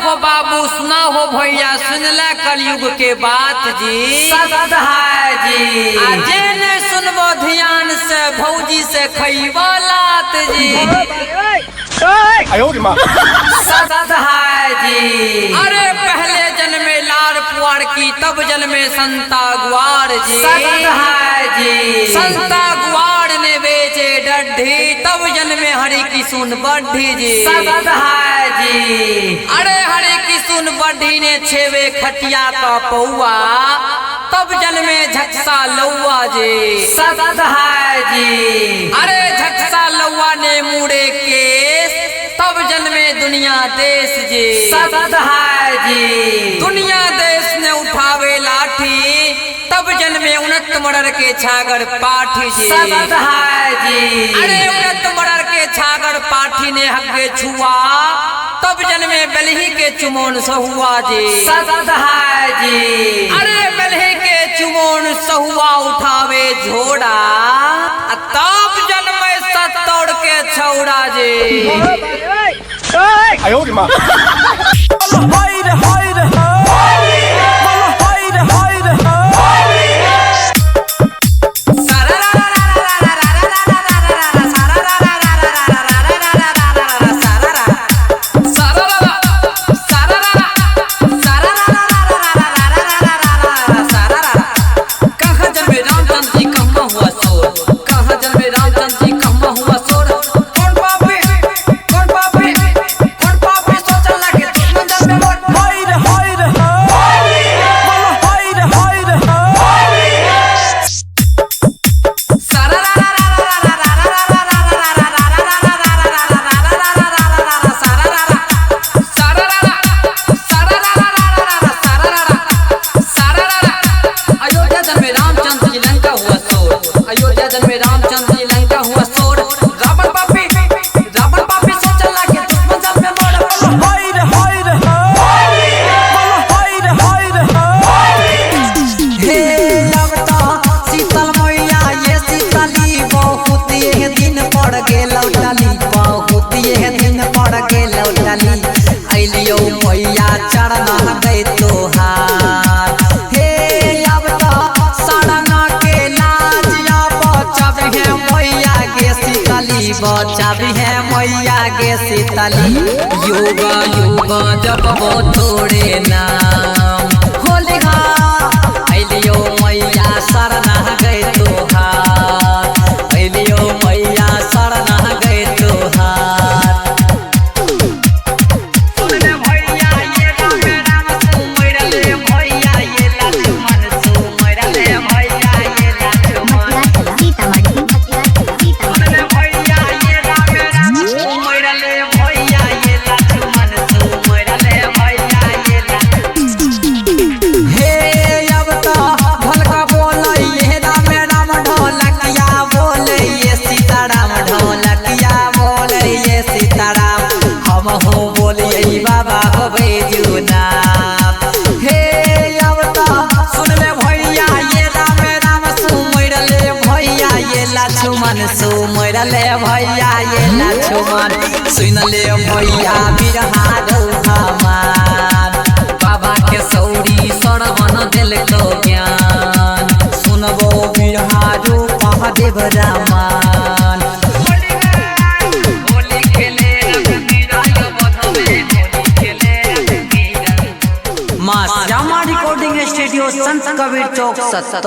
हो बाबू सुना हो भैया सुनला कलयुग के बात जी सत है जी। आजे ने सुनबो ध्यान से भौजी से खैबो लात जी। सत है जी। अरे पहले जन्मे लार पुआर की तब जन्मे संता गुआर जी। सत है जी। संता गुआर ने बेचे डड्ढी तब जन्मे हरि की सुन बढ़ी जी। सत है जी। अरे हरि की सुन बढ़ी ने छेवे खटिया का पौआ तब जन्मे झक्सा लौआ जी। सत है जी। अरे झक्सा लौआ ने मुड़े केस तब जन्मे दुनिया देश जी। सत है जी। दुनिया देश ने उठावे लाठी तब जन्मे उन्नत मरर के छागर पाठी जी। सत है जी। अरे उन्नत मरर के छागर पाठी ने हग्गे छुआ तब जन्मे बलही के चुमोन सहुआ जी। सत है जी। अरे बलही के चुमोन सहुआ उठावे झोड़ा तब जन्मे सत्तौड़ के छौड़ा जी। बचावी है मैया गे सीताली युग युग जब वो थोड़े नाम होली अलियो मैया शरणा गए तोहार अलियो मैया शरणा गए तोहार। सुमरले भैया ये लक्ष्मण सुनले भैया बिरहा हमार बाबा के सौरी सरवन दिल को ज्ञान सुनबो बिरहा रूप देव रामान। मां श्यामा रिकॉर्डिंग स्टूडियो संत कबीर चौक 70।